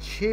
6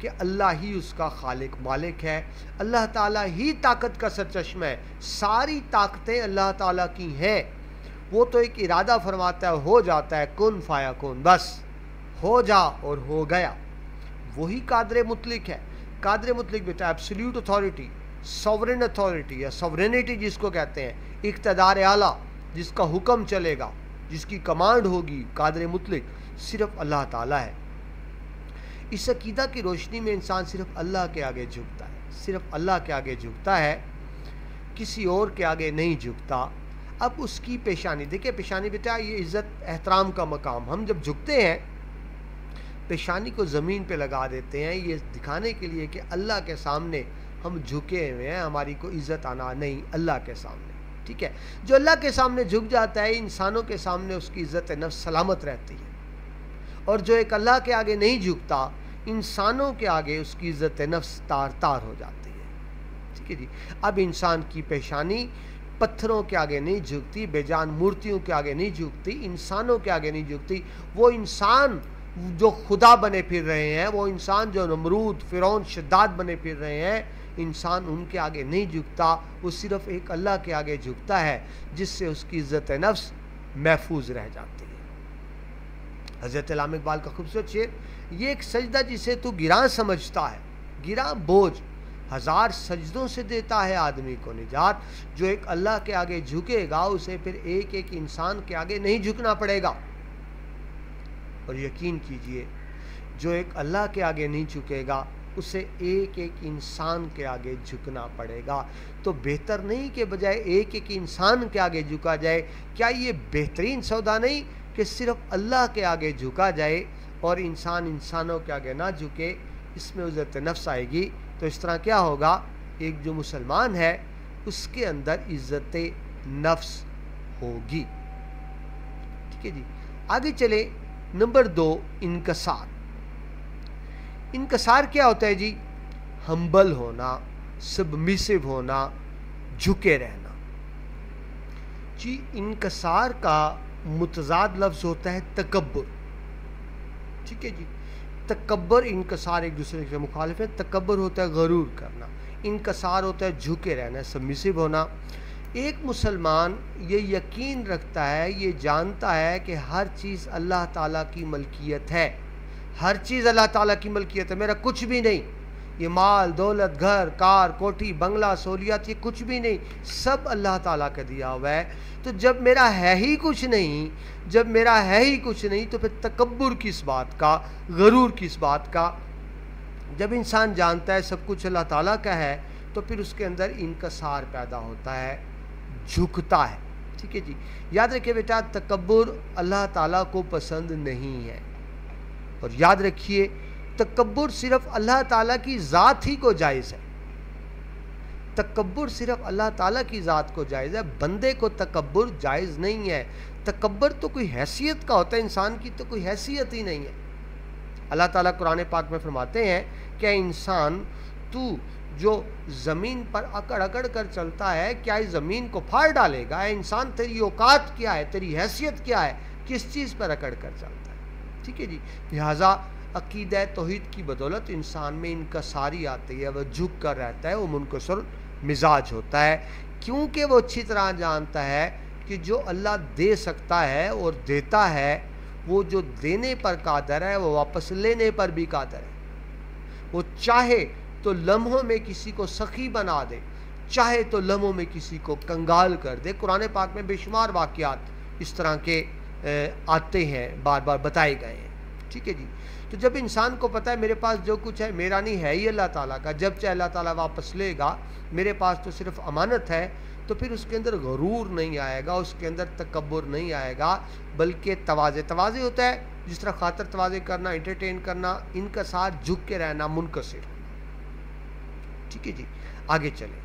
کہ اللہ ہی اس کا خالق مالک ہے، اللہ تعالیٰ ہی طاقت کا سرچشمہ ہے، ساری طاقتیں اللہ تعالیٰ کی ہیں، وہ تو ایک ارادہ فرماتا ہے، ہو جاتا ہے، کن فایا کن، بس ہو جا اور ہو گیا، وہی قادر مطلق ہے۔ قادر مطلق بیٹا ایبسلیوٹ اتھارٹی، سوورن اتھارٹی یا سوورینٹی جس کو کہتے ہیں، اقتدار اعلیٰ، جس کا حکم چلے گا، جس کی کمانڈ ہوگی، قادر مطلق صرف اللہ تعالیٰ ہے۔ اس عقیدہ کی روشنی میں انسان صرف اللہ کے آگے جھکتا ہے، صرف اللہ کے آگے جھکتا ہے، کسی اور کے آگے نہیں جھکتا۔ اب اس کی پیشانی دیکھیں، پیشانی بیٹا یہ عزت احترام کا مقام، ہم جب جھکتے ہیں پیشانی کو زمین پہ لگا دیتے ہیں، یہ دکھانے کے لیے کہ اللہ کے سامنے ہم جھکے ہوئے ہیں، ہماری کو عزت آنا نہیں اللہ کے سامنے، ٹھیک ہے۔ جو اللہ کے سامنے جھک جاتا ہے، انسانوں کے سامنے اس کی عزت نفس سلامت رہتی ہے، اور جو ایک اللہ کے آگے نہیں جھکتا، انسانوں کے آگے اس کی عزت نفس تار تار ہو جاتی ہے، ٹھیک ہے جی۔ اب انسان کی پیشانی پتھروں کے آگے نہیں جھکتی، بے جان مورتیوں کے آگے نہیں جھکتی، انسانوں کے آگے نہیں جھکتی۔ وہ انسان جو خدا بنے پھر رہے ہیں، وہ انسان جو نمرود، فرعون، شداد بنے پھر رہے ہیں، انسان ان کے آگے نہیں جھکتا، وہ صرف ایک اللہ کے آگے جھکتا ہے، جس سے اس کی عزت نفس محفوظ رہ جاتی ہے۔ حضرت علامہ اقبال کا خوبصورت شعر، یہ ایک سجدہ جسے تو گراں سمجھتا ہے، گراں بوجھ ہزار سجدوں سے دیتا ہے آدمی کو نجات۔ جو ایک اللہ کے آگے جھکے گا، اسے پھر ایک ایک انسان کے آگے نہیں جھکنا پڑے گا، اور یقین کیجئے جو ایک اللہ کے آگے نہیں جھکے گا، اسے ایک ایک انسان کے آگے جھکنا پڑے گا۔ تو بہتر نہیں کہ بجائے ایک ایک انسان کے آگے جھکا جائے؟ کیا یہ بہترین سودا نہیں کہ صرف اللہ کے آگے جھکا جائے اور انسان انسانوں کے آگے نہ جھکے؟ اس میں عزت نفس آئے گی، تو اس طرح کیا ہوگا؟ ایک جو مسلمان ہے اس کے اندر عزت نفس ہوگی، ٹھیک ہے جی۔ آگے چلے، نمبر 2، انکسار۔ انکسار کیا ہوتا ہے جی؟ ہمبل ہونا، سبمیسو ہونا، جھکے رہنا۔ جی انکسار کا متضاد لفظ ہوتا ہے تکبر، ٹھیک ہے جی۔ تکبر، انکسار ایک دوسرے کے مخالف ہیں۔ تکبر ہوتا ہے غرور کرنا، انکسار ہوتا ہے جھکے رہنا، سبمیسو ہونا۔ ایک مسلمان یہ یقین رکھتا ہے، یہ جانتا ہے کہ ہر چیز اللہ تعالیٰ کی ملکیت ہے، ہر چیز اللہ تعالیٰ کی ملکیت ہے، میرا کچھ بھی نہیں، یہ مال دولت، گھر کار، کوٹھی بنگلہ، سہولیات، یہ کچھ بھی نہیں، سب اللہ تعالیٰ کا دیا ہوا ہے۔ تو جب میرا ہے ہی کچھ نہیں، جب میرا ہے ہی کچھ نہیں، تو پھر تکبر کس بات کا، غرور کس بات کا؟ جب انسان جانتا ہے سب کچھ اللہ تعالیٰ کا ہے، تو پھر اس کے اندر انکسار پیدا ہوتا ہے، جھکتا ہے، ٹھیک ہے جی۔ یاد رکھیے بیٹا، تکبر اللہ تعالیٰ کو پسند نہیں ہے، اور یاد رکھیے تکبر صرف اللہ تعالیٰ کی ذات ہی کو جائز ہے، تکبر صرف اللہ تعالیٰ کی ذات کو جائز ہے، بندے کو تکبر جائز نہیں ہے۔ تکبر تو کوئی حیثیت کا ہوتا ہے، انسان کی تو کوئی حیثیت ہی نہیں ہے۔ اللہ تعالیٰ قرآن پاک میں فرماتے ہیں کہ انسان تو جو زمین پر اکڑ اکڑ کر چلتا ہے، کیا اس زمین کو پھاڑ ڈالے گا؟ اے انسان، تیری اوقات کیا ہے، تیری حیثیت کیا ہے، کس چیز پر اکڑ کر چلتا ہے، ٹھیک ہے جی۔ لہٰذا عقیدہ توحید کی بدولت انسان میں انکساری آتی ہے، وہ جھک کر رہتا ہے، وہ منکسر مزاج ہوتا ہے، کیونکہ وہ اچھی طرح جانتا ہے کہ جو اللہ دے سکتا ہے اور دیتا ہے، وہ جو دینے پر قادر ہے وہ واپس لینے پر بھی قادر ہے۔ وہ چاہے تو لمحوں میں کسی کو سخی بنا دے، چاہے تو لمحوں میں کسی کو کنگال کر دے۔ قرآن پاک میں بے شمار واقعات اس طرح کے آتے ہیں، بار بار بتائے گئے ہیں، ٹھیک ہے جی۔ تو جب انسان کو پتہ ہے میرے پاس جو کچھ ہے میرا نہیں ہے ہی اللہ تعالیٰ کا، جب چاہے اللہ تعالیٰ واپس لے گا، میرے پاس تو صرف امانت ہے، تو پھر اس کے اندر غرور نہیں آئے گا، اس کے اندر تکبر نہیں آئے گا، بلکہ تواضع ہوتا ہے، جس طرح خاطر تواضع کرنا، انٹرٹین کرنا، انکسار، جھک کے رہنا، منکسر، ٹھیک ہے جی۔ آگے چلیں،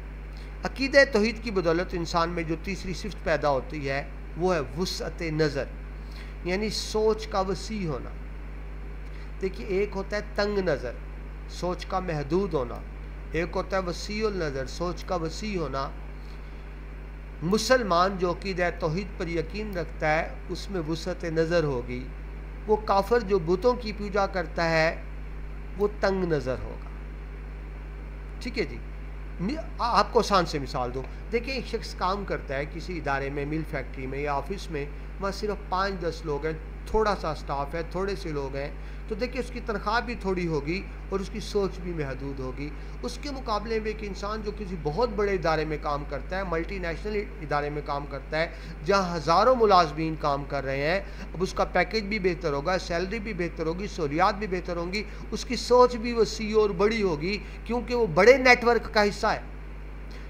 عقیدہ توحید کی بدولت انسان میں جو تیسری صفت پیدا ہوتی ہے وہ ہے وسعت نظر، یعنی سوچ کا وسیع ہونا۔ دیکھیے، ایک ہوتا ہے تنگ نظر، سوچ کا محدود ہونا، ایک ہوتا ہے وسیع النظر، سوچ کا وسیع ہونا۔ مسلمان جو عقیدہ توحید پر یقین رکھتا ہے اس میں وسعت نظر ہوگی۔ وہ کافر جو بتوں کی پوجا کرتا ہے وہ تنگ نظر ہوگا. ٹھیک ہے جی. آپ کو آسان سے مثال دو. دیکھیں ایک شخص کام کرتا ہے کسی ادارے میں, مل فیکٹری میں یا آفس میں, وہاں صرف 5-10 لوگ ہیں, تھوڑا سا اسٹاف ہے, تھوڑے سے لوگ ہیں, تو دیکھیں اس کی تنخواہ بھی تھوڑی ہوگی اور اس کی سوچ بھی محدود ہوگی. اس کے مقابلے میں ایک انسان جو کسی بہت بڑے ادارے میں کام کرتا ہے, ملٹی نیشنل ادارے میں کام کرتا ہے, جہاں ہزاروں ملازمین کام کر رہے ہیں, اب اس کا پیکیج بھی بہتر ہوگا, سیلری بھی بہتر ہوگی, سہولیات بھی بہتر ہوں گی, اس کی سوچ بھی وسیع اور بڑی ہوگی, کیونکہ وہ بڑے نیٹ ورک کا حصہ ہے.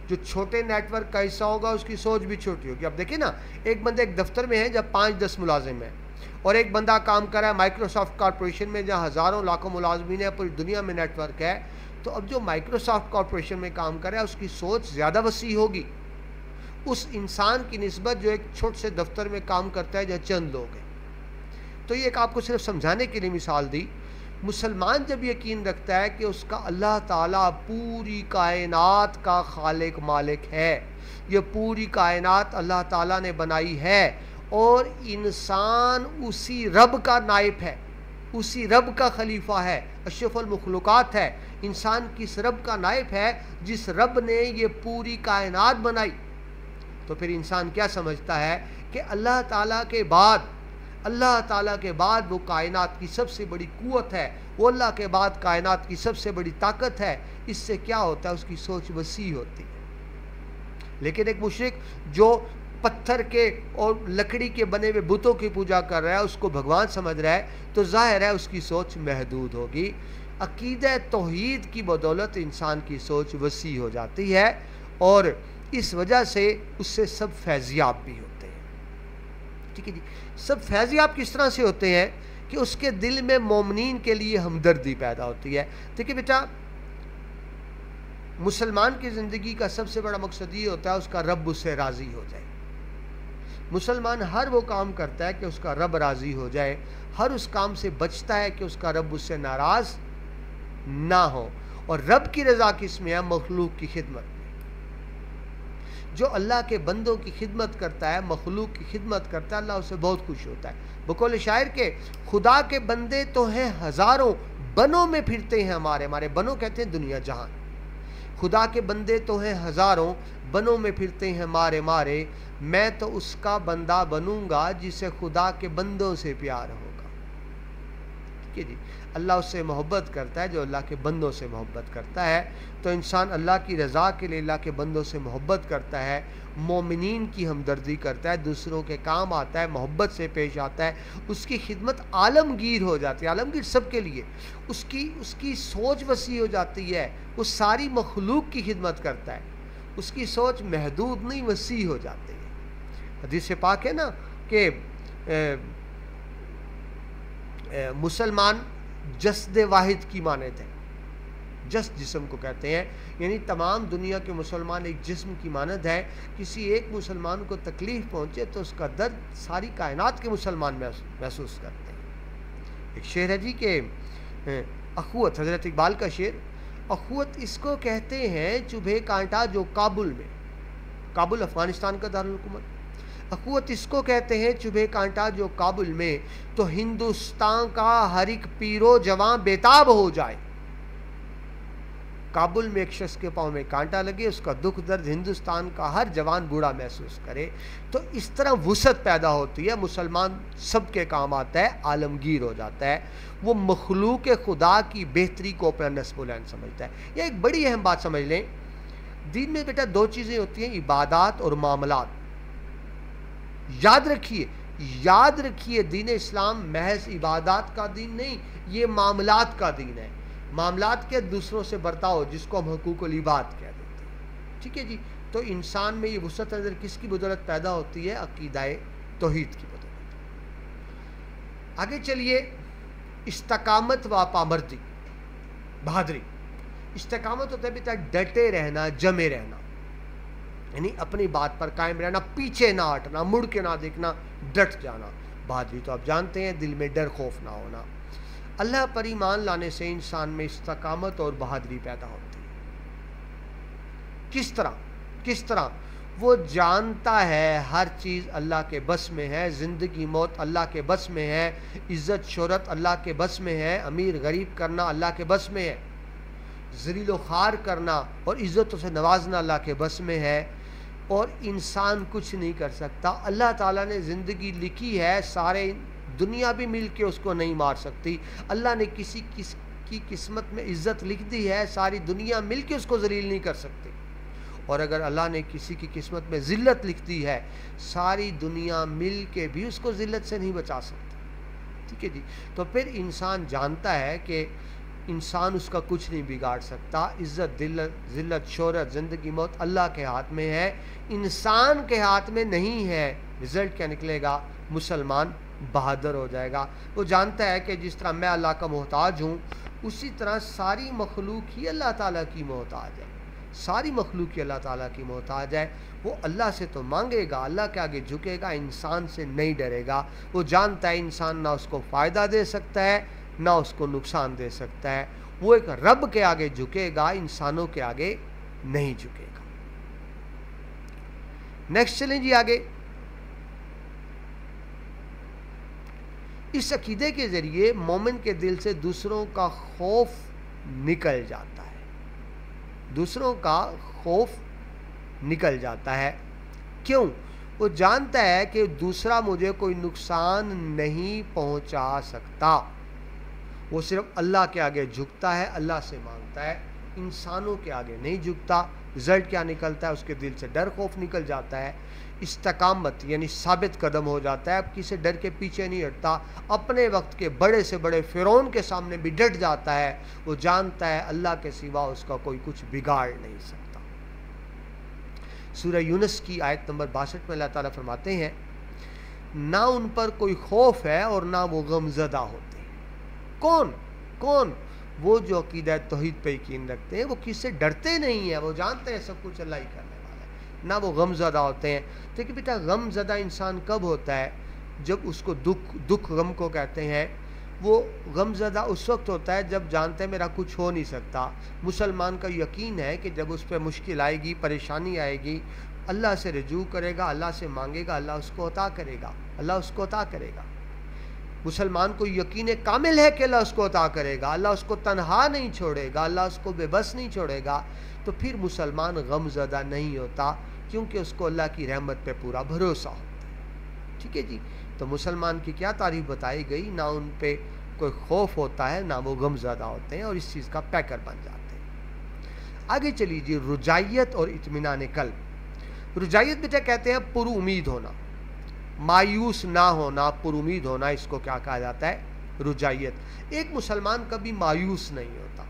جو چھوٹے نیٹ ورک کا حصہ ہوگا اس کی سوچ بھی چھوٹی ہوگی. اب دیکھیں نا, ایک بندے ایک دفتر میں ہے جب 5-10 ملازم ہیں, اور ایک بندہ کام کر رہا ہے مائکروسافٹ کارپوریشن میں جہاں ہزاروں لاکھوں ملازمین ہیں, پوری دنیا میں نیٹ ورک ہے. تو اب جو مائکروسافٹ کارپوریشن میں کام کر رہا ہے اس کی سوچ زیادہ وسیع ہوگی اس انسان کی نسبت جو ایک چھوٹے سے دفتر میں کام کرتا ہے جہاں چند لوگ ہیں. تو یہ ایک آپ کو صرف سمجھانے کے لیے مثال دی. مسلمان جب یقین رکھتا ہے کہ اس کا اللہ تعالیٰ پوری کائنات کا خالق مالک ہے, یہ پوری کائنات اللہ تعالیٰ نے بنائی ہے, اور انسان اسی رب کا نائب ہے, اسی رب کا خلیفہ ہے, اشرف المخلوقات ہے, انسان کس رب کا نائب ہے جس رب نے یہ پوری کائنات بنائی. تو پھر انسان کیا سمجھتا ہے کہ اللہ تعالیٰ کے بعد وہ کائنات کی سب سے بڑی قوت ہے, وہ اللہ کے بعد کائنات کی سب سے بڑی طاقت ہے. اس سے کیا ہوتا ہے, اس کی سوچ وسیع ہوتی ہے. لیکن ایک مشرک جو پتھر کے اور لکڑی کے بنے ہوئے بتوں کی پوجا کر رہا ہے, اس کو بھگوان سمجھ رہا ہے, تو ظاہر ہے اس کی سوچ محدود ہوگی. عقیدہ توحید کی بدولت انسان کی سوچ وسیع ہو جاتی ہے, اور اس وجہ سے اس سے سب فیضیاب بھی ہوتے ہیں. ٹھیک ہے جی. سب فیضیاب کس طرح سے ہوتے ہیں کہ اس کے دل میں مومنین کے لیے ہمدردی پیدا ہوتی ہے. دیکھیں بیٹا, مسلمان کی زندگی کا سب سے بڑا مقصد یہ ہوتا ہے اس کا رب اس سے راضی ہو جائے. مسلمان ہر وہ کام کرتا ہے کہ اس کا رب راضی ہو جائے, ہر اس کام سے بچتا ہے کہ اس کا رب اس سے ناراض نہ ہو. اور رب کی رضا کس میں ہے؟ مخلوق کی خدمت میں. جو اللہ کے بندوں کی خدمت کرتا ہے, مخلوق کی خدمت کرتا ہے, اللہ اس سے بہت خوش ہوتا ہے. بقول شاعر کے, خدا کے بندے تو ہیں ہزاروں, بنوں میں پھرتے ہیں ہمارے بنوں کہتے ہیں دنیا جہاں. خدا کے بندے تو ہیں ہزاروں, بنوں میں پھرتے ہیں مارے, میں تو اس کا بندہ بنوں گا جسے خدا کے بندوں سے پیار ہوگا. ٹھیک ہے جی. اللہ اس سے محبت کرتا ہے جو اللہ کے بندوں سے محبت کرتا ہے. تو انسان اللہ کی رضا کے لیے اللہ کے بندوں سے محبت کرتا ہے, مومنین کی ہمدردی کرتا ہے, دوسروں کے کام آتا ہے, محبت سے پیش آتا ہے, اس کی خدمت عالمگیر ہو جاتی ہے, عالمگیر سب کے لیے. اس کی سوچ وسیع ہو جاتی ہے, وہ ساری مخلوق کی خدمت کرتا ہے, اس کی سوچ محدود نہیں وسیع ہو جاتی ہے. حدیث پاک ہے نا کہ مسلمان جسد واحد کی مانند ہے. جسد جسم کو کہتے ہیں, یعنی تمام دنیا کے مسلمان ایک جسم کی مانند ہے. کسی ایک مسلمان کو تکلیف پہنچے تو اس کا درد ساری کائنات کے مسلمان محسوس کرتے ہیں. ایک شعر ہے جی کہ اخوت, حضرت اقبال کا شعر, اخوت اس کو کہتے ہیں چبھے کانٹا جو کابل میں, کابل افغانستان کا دارالحکومت, اخوت اس کو کہتے ہیں چبھے کانٹا جو کابل میں, تو ہندوستان کا ہر ایک پیرو جوان بیتاب ہو جائے. کابل میں ایک شخص کے پاؤں میں کانٹا لگے, اس کا دکھ درد ہندوستان کا ہر جوان بوڑھا محسوس کرے. تو اس طرح وسعت پیدا ہوتی ہے, مسلمان سب کے کام آتا ہے, عالمگیر ہو جاتا ہے, وہ مخلوق خدا کی بہتری کو اپنا نصب العین سمجھتا ہے. یہ ایک بڑی اہم بات سمجھ لیں, دین میں بیٹا دو چیزیں ہوتی ہیں, عبادات اور معاملات. یاد رکھیے دین اسلام محض عبادات کا دین نہیں, یہ معاملات کا دین ہے. معاملات کے دوسروں سے برتاؤ, جس کو ہم حقوق العباد کہہ دیتے ہیں. ٹھیک ہے جی. تو انسان میں یہ وسعت نظر کس کی بدولت پیدا ہوتی ہے؟ عقیدہ توحید کی بدولت. آگے چلیے, استقامت و پامردی, بہادری. استقامت ہوتا ہے بیٹا ڈٹے رہنا, جمے رہنا, یعنی اپنی بات پر قائم رہنا, پیچھے نہ ہٹنا, مڑ کے نہ دیکھنا, ڈٹ جانا. بہادری تو آپ جانتے ہیں, دل میں ڈر خوف نہ ہونا. اللہ پر ایمان لانے سے انسان میں استقامت اور بہادری پیدا ہوتی ہے. کس طرح؟ وہ جانتا ہے ہر چیز اللہ کے بس میں ہے، زندگی موت اللہ کے بس میں ہے، عزت شہرت اللہ کے بس میں ہے، امیر غریب کرنا اللہ کے بس میں ہے، ذلیل و خوار کرنا اور عزتوں سے نوازنا اللہ کے بس میں ہے، اور انسان کچھ نہیں کر سکتا۔ اللہ تعالیٰ نے زندگی لکھی ہے، سارے دنیا بھی مل کے اس کو نہیں مار سکتی۔ اللہ نے کسی کی قسمت میں عزت لکھ دی ہے، ساری دنیا مل کے اس کو ذلیل نہیں کر سکتی، اور اگر اللہ نے کسی کی قسمت میں ذلت لکھ دی ہے، ساری دنیا مل کے بھی اس کو ذلت سے نہیں بچا سکتی۔ ٹھیک ہے جی، تو پھر انسان جانتا ہے کہ انسان اس کا کچھ نہیں بگاڑ سکتا، عزت ذلت شہرت زندگی موت اللہ کے ہاتھ میں ہے، انسان کے ہاتھ میں نہیں ہے۔ رزلٹ کیا نکلے گا؟ مسلمان بہادر ہو جائے گا۔ وہ جانتا ہے کہ جس طرح میں اللہ کا محتاج ہوں، اسی طرح ساری مخلوق ہی اللہ تعالیٰ کی محتاج ہے، ساری مخلوق ہی اللہ تعالیٰ کی محتاج ہے۔ وہ اللہ سے تو مانگے گا، اللہ کے آگے جھکے گا، انسان سے نہیں ڈرے گا۔ وہ جانتا ہے انسان نہ اس کو فائدہ دے سکتا ہے نہ اس کو نقصان دے سکتا ہے۔ وہ ایک رب کے آگے جھکے گا، انسانوں کے آگے نہیں جھکے گا۔ نیکسٹ چلیں جی آگے۔ اس عقیدے کے ذریعے مومن کے دل سے دوسروں کا خوف نکل جاتا ہے، دوسروں کا خوف نکل جاتا ہے۔ کیوں؟ وہ جانتا ہے کہ دوسرا مجھے کوئی نقصان نہیں پہنچا سکتا۔ وہ صرف اللہ کے آگے جھکتا ہے، اللہ سے مانگتا ہے، انسانوں کے آگے نہیں جھکتا۔ رزلٹ کیا نکلتا ہے؟ اس کے دل سے ڈر خوف نکل جاتا ہے، استقامت یعنی ثابت قدم ہو جاتا ہے، اب کسی ڈر کے پیچھے نہیں ہٹتا، اپنے وقت کے بڑے سے بڑے فرعون کے سامنے بھی ڈٹ جاتا ہے۔ وہ جانتا ہے اللہ کے سوا اس کا کوئی کچھ بگاڑ نہیں سکتا۔ سورہ یونس کی آیت نمبر 62 میں اللہ تعالیٰ فرماتے ہیں، نہ ان پر کوئی خوف ہے اور نہ وہ غم زدہ ہوتے ہیں۔ کون؟ وہ جو عقیدہ توحید پہ یقین رکھتے ہیں، وہ کس سے ڈرتے نہیں ہیں، وہ جانتے ہیں سب کچھ اللہ ہی کرنے والا ہے، نہ وہ غم زدہ ہوتے ہیں۔ دیکھیں بیٹا، غم زدہ انسان کب ہوتا ہے؟ جب اس کو دکھ غم کو کہتے ہیں، وہ غم زدہ اس وقت ہوتا ہے جب جانتے ہیں میرا کچھ ہو نہیں سکتا۔ مسلمان کا یقین ہے کہ جب اس پہ مشکل آئے گی، پریشانی آئے گی، اللہ سے رجوع کرے گا، اللہ سے مانگے گا، اللہ اس کو عطا کرے گا، اللہ اس کو عطا کرے گا۔ مسلمان کو یقین کامل ہے کہ اللہ اس کو عطا کرے گا، اللہ اس کو تنہا نہیں چھوڑے گا، اللہ اس کو بے بس نہیں چھوڑے گا، تو پھر مسلمان غم زدہ نہیں ہوتا، کیونکہ اس کو اللہ کی رحمت پہ پورا بھروسہ ہوتا ہے۔ ٹھیک ہے جی، تو مسلمان کی کیا تعریف بتائی گئی؟ نہ ان پہ کوئی خوف ہوتا ہے، نہ وہ غم زدہ ہوتے ہیں، اور اس چیز کا پیکر بن جاتے ہیں۔ آگے چلیے جی، رجائیت اور اطمینان قلب۔ رجائیت بیٹا کہتے ہیں پر امید ہونا، مایوس نہ ہونا، پر امید ہونا، اس کو کیا کہا جاتا ہے؟ رجائیت۔ ایک مسلمان کبھی مایوس نہیں ہوتا۔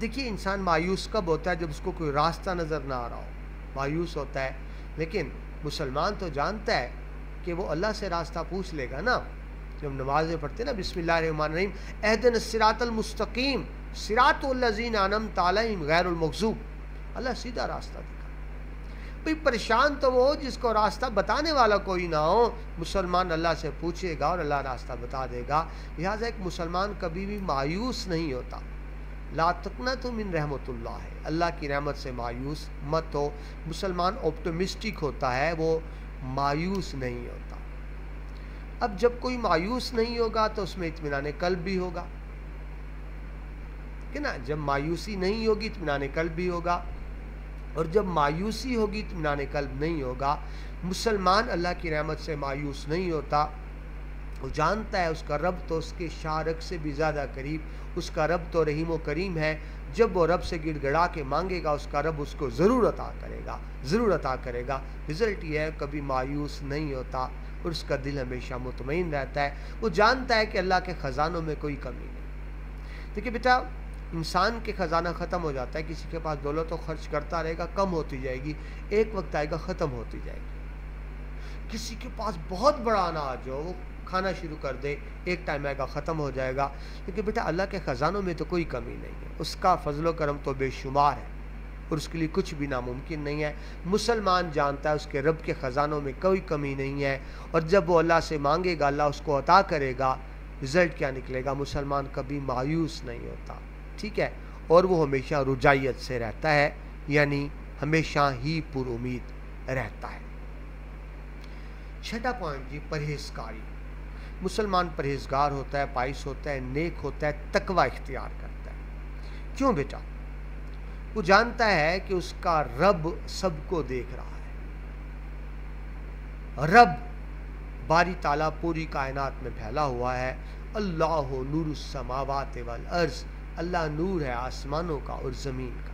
دیکھیے انسان مایوس کب ہوتا ہے؟ جب اس کو کوئی راستہ نظر نہ آ رہا ہو، مایوس ہوتا ہے۔ لیکن مسلمان تو جانتا ہے کہ وہ اللہ سے راستہ پوچھ لے گا نا۔ جب نمازیں پڑھتے نا، بسم اللہ الرحمن الرحیم، اہدنا الصراط المستقیم صراط الذین انعمت علیہم غیر المغضوب، اللہ سیدھا راستہ دکھا۔ بھئی پریشان تو وہ جس کو راستہ بتانے والا کوئی نہ ہو، مسلمان اللہ سے پوچھے گا اور اللہ راستہ بتا دے گا۔ لہٰذا ایک مسلمان کبھی بھی مایوس نہیں ہوتا۔ لا تقنطوا من رحمت اللہ ہے، اللہ کی رحمت سے مایوس مت ہو۔ مسلمان آپٹمسٹک ہوتا ہے، وہ مایوس نہیں ہوتا۔ اب جب کوئی مایوس نہیں ہوگا تو اس میں اطمینان قلب بھی ہوگا کہ نا، جب مایوسی نہیں ہوگی اطمینان قلب بھی ہوگا، اور جب مایوسی ہوگی اطمینان قلب نہیں ہوگا۔ مسلمان اللہ کی رحمت سے مایوس نہیں ہوتا، وہ جانتا ہے اس کا رب تو اس کے شارک سے بھی زیادہ قریب، اس کا رب تو رحیم و کریم ہے۔ جب وہ رب سے گڑ گڑا کے مانگے گا، اس کا رب اس کو ضرور عطا کرے گا، ضرور عطا کرے گا۔ رزلٹ یہ ہے کبھی مایوس نہیں ہوتا، اور اس کا دل ہمیشہ مطمئن رہتا ہے۔ وہ جانتا ہے کہ اللہ کے خزانوں میں کوئی کمی نہیں۔ دیکھیے بیٹا، انسان کے خزانہ ختم ہو جاتا ہے، کسی کے پاس دولت تو خرچ کرتا رہے گا، کم ہوتی جائے گی، ایک وقت آئے گا ختم ہوتی جائے گی۔ کسی کے پاس بہت بڑا اناج ہو، وہ کھانا شروع کر دے، ایک ٹائم آئے گا ختم ہو جائے گا۔ لیکن بیٹا اللہ کے خزانوں میں تو کوئی کمی نہیں ہے، اس کا فضل و کرم تو بے شمار ہے، اور اس کے لیے کچھ بھی ناممکن نہیں ہے۔ مسلمان جانتا ہے اس کے رب کے خزانوں میں کوئی کمی نہیں ہے، اور جب وہ اللہ سے مانگے گا اللہ اس کو عطا کرے گا۔ رزلٹ کیا نکلے گا؟ مسلمان کبھی مایوس نہیں ہوتا، ٹھیک ہے، اور وہ ہمیشہ رجائیت سے رہتا ہے، یعنی ہمیشہ ہی پر امید رہتا ہے۔ چھٹا پوائنٹ جی، پرہیزگاری۔ مسلمان پرہیزگار ہوتا ہے، پائس ہوتا ہے، نیک ہوتا ہے، تقوی اختیار کرتا ہے۔ کیوں بیٹا؟ وہ جانتا ہے کہ اس کا رب سب کو دیکھ رہا ہے۔ رب باری تعالیٰ پوری کائنات میں پھیلا ہوا ہے۔ اللہ نور السماوات والارض، اللہ نور ہے آسمانوں کا اور زمین کا۔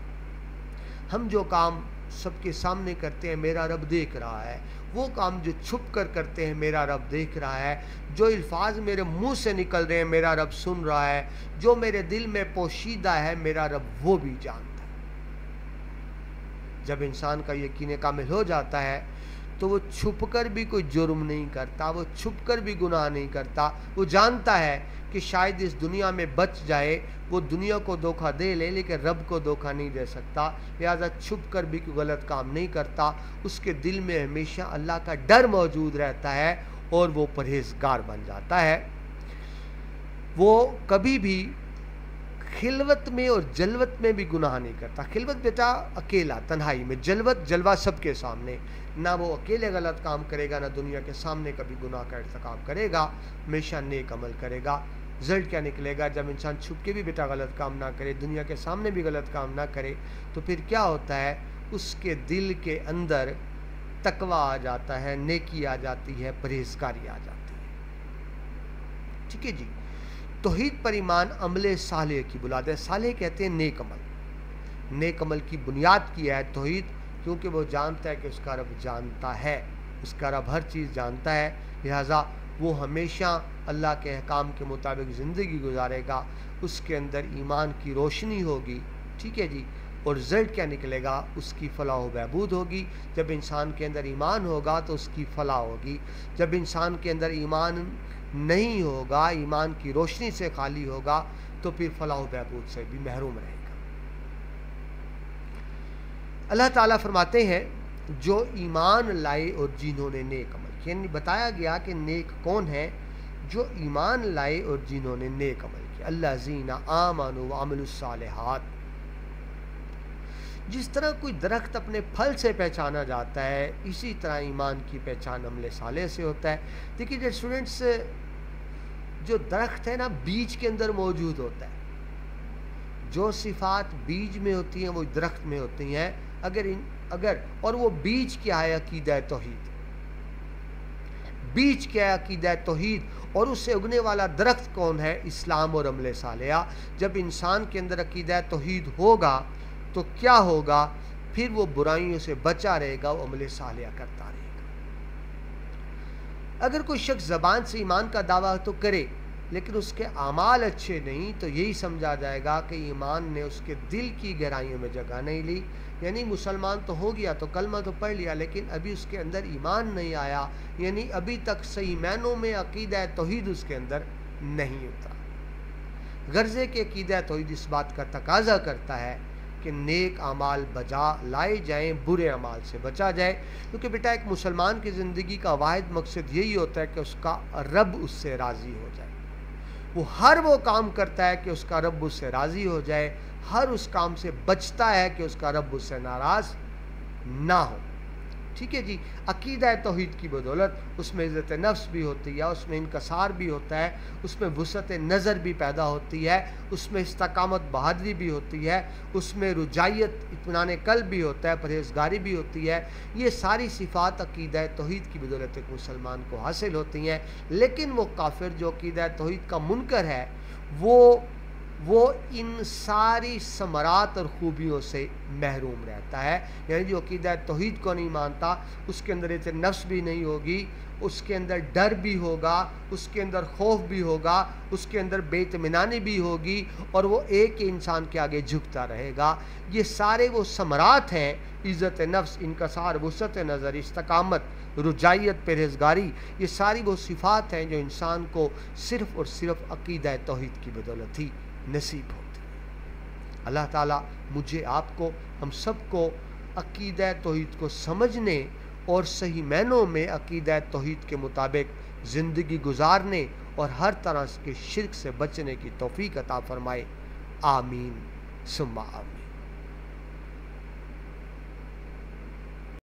ہم جو کام سب کے سامنے کرتے ہیں میرا رب دیکھ رہا ہے، وہ کام جو چھپ کر کرتے ہیں میرا رب دیکھ رہا ہے، جو الفاظ میرے منہ سے نکل رہے ہیں میرا رب سن رہا ہے، جو میرے دل میں پوشیدہ ہے میرا رب وہ بھی جانتا ہے۔ جب انسان کا یقین کامل ہو جاتا ہے تو وہ چھپ کر بھی کوئی جرم نہیں کرتا، وہ چھپ کر بھی گناہ نہیں کرتا۔ وہ جانتا ہے کہ شاید اس دنیا میں بچ جائے، وہ دنیا کو دھوکہ دے لے لیکن رب کو دھوکہ نہیں دے سکتا، لہذا چھپ کر بھی کوئی غلط کام نہیں کرتا۔ اس کے دل میں ہمیشہ اللہ کا ڈر موجود رہتا ہے اور وہ پرہیزگار بن جاتا ہے۔ وہ کبھی بھی خلوت میں اور جلوت میں بھی گناہ نہیں کرتا۔ خلوت بیٹا اکیلا تنہائی میں، جلوت جلوہ سب کے سامنے۔ نہ وہ اکیلے غلط کام کرے گا، نہ دنیا کے سامنے کبھی گناہ کا ارتکاب کرے گا، ہمیشہ نیک عمل کرے گا۔ رزلٹ کیا نکلے گا؟ جب انسان چھپ کے بھی بیٹا غلط کام نہ کرے، دنیا کے سامنے بھی غلط کام نہ کرے، تو پھر کیا ہوتا ہے؟ اس کے دل کے اندر تقوی آ جاتا ہے، نیکی آ جاتی ہے، پرہیزگاری آ جاتی ہے۔ ٹھیک ہے جی۔ توحید پر ایمان عمل صالح کی بنیاد ہے۔ صالح کہتے ہیں نیک عمل۔ نیک عمل کی بنیاد کی ہے توحید، کیونکہ وہ جانتا ہے کہ اس کا رب جانتا ہے، اس کا رب ہر چیز جانتا ہے، لہٰذا وہ ہمیشہ اللہ کے احکام کے مطابق زندگی گزارے گا۔ اس کے اندر ایمان کی روشنی ہوگی، ٹھیک ہے جی، اور رزلٹ کیا نکلے گا؟ اس کی فلاح و بہبود ہوگی۔ جب انسان کے اندر ایمان ہوگا تو اس کی فلاح ہوگی۔ جب انسان کے اندر ایمان نہیں ہوگا، ایمان کی روشنی سے خالی ہوگا، تو پھر فلاح و بہبود سے بھی محروم رہے گا۔ اللہ تعالیٰ فرماتے ہیں جو ایمان لائے اور جنہوں نے نیک عمل کیا، یعنی بتایا گیا کہ نیک کون ہے؟ جو ایمان لائے اور جنہوں نے نیک عمل کیا۔ الذین آمنوا وعملوا الصالحات۔ جس طرح کوئی درخت اپنے پھل سے پہچانا جاتا ہے، اسی طرح ایمان کی پہچان عمل صالح سے ہوتا ہے۔ دیکھیے جو اسٹوڈنٹس، جو درخت ہے نا بیج کے اندر موجود ہوتا ہے، جو صفات بیج میں ہوتی ہیں وہ درخت میں ہوتی ہیں۔ اور وہ بیج کیا ہے؟ عقیدہ توحید۔ بیج کیا ہے؟ عقیدہ توحید۔ اور اس سے اگنے والا درخت کون ہے؟ اسلام اور عمل صالحہ۔ جب انسان کے اندر عقیدہ توحید ہوگا تو کیا ہوگا؟ پھر وہ برائیوں سے بچا رہے گا، وہ عمل صالحہ کرتا رہے گا۔ اگر کوئی شخص زبان سے ایمان کا دعویٰ تو کرے لیکن اس کے اعمال اچھے نہیں، تو یہی سمجھا جائے گا کہ ایمان نے اس کے دل کی گہرائیوں میں جگہ نہیں لی، یعنی مسلمان تو ہو گیا، تو کلمہ تو پڑھ لیا، لیکن ابھی اس کے اندر ایمان نہیں آیا، یعنی ابھی تک صحیح معنوں میں عقیدہ توحید اس کے اندر نہیں اترا۔ غرضے کہ عقیدہ توحید اس بات کا تقاضا کرتا ہے کہ نیک اعمال بجا لائے جائیں، برے اعمال سے بچا جائے، کیونکہ بیٹا ایک مسلمان کی زندگی کا واحد مقصد یہی ہوتا ہے کہ اس کا رب اس سے راضی ہو جائے۔ وہ ہر وہ کام کرتا ہے کہ اس کا رب اس سے راضی ہو جائے، ہر اس کام سے بچتا ہے کہ اس کا رب اس سے ناراض نہ ہو۔ ٹھیک ہے جی۔ عقیدہ توحید کی بدولت اس میں عزت نفس بھی ہوتی ہے، اس میں انکسار بھی ہوتا ہے، اس میں وسعت نظر بھی پیدا ہوتی ہے، اس میں استقامت بہادری بھی ہوتی ہے، اس میں رجائیت اطمینان قلب بھی ہوتا ہے، پرہیزگاری بھی ہوتی ہے۔ یہ ساری صفات عقیدہ توحید کی بدولت ایک مسلمان کو حاصل ہوتی ہیں۔ لیکن وہ کافر جو عقیدہ توحید کا منکر ہے، وہ ان ساری ثمرات اور خوبیوں سے محروم رہتا ہے۔ یعنی جو عقیدہ توحید کو نہیں مانتا، اس کے اندر عزت نفس بھی نہیں ہوگی، اس کے اندر ڈر بھی ہوگا، اس کے اندر خوف بھی ہوگا، اس کے اندر بے اطمینانی بھی ہوگی، اور وہ ایک ہی انسان کے آگے جھکتا رہے گا۔ یہ سارے وہ ثمرات ہیں، عزت نفس، انکسار، وسعت نظر، استقامت، رجائیت، پرہیزگاری، یہ ساری وہ صفات ہیں جو انسان کو صرف اور صرف عقیدہ توحید کی بدولت ہی نصیب ہوتی ہے۔ اللہ تعالیٰ مجھے، آپ کو، ہم سب کو عقیدہ توحید کو سمجھنے اور صحیح معنوں میں عقیدہ توحید کے مطابق زندگی گزارنے اور ہر طرح کے شرک سے بچنے کی توفیق عطا فرمائے۔ آمین ثم آمین۔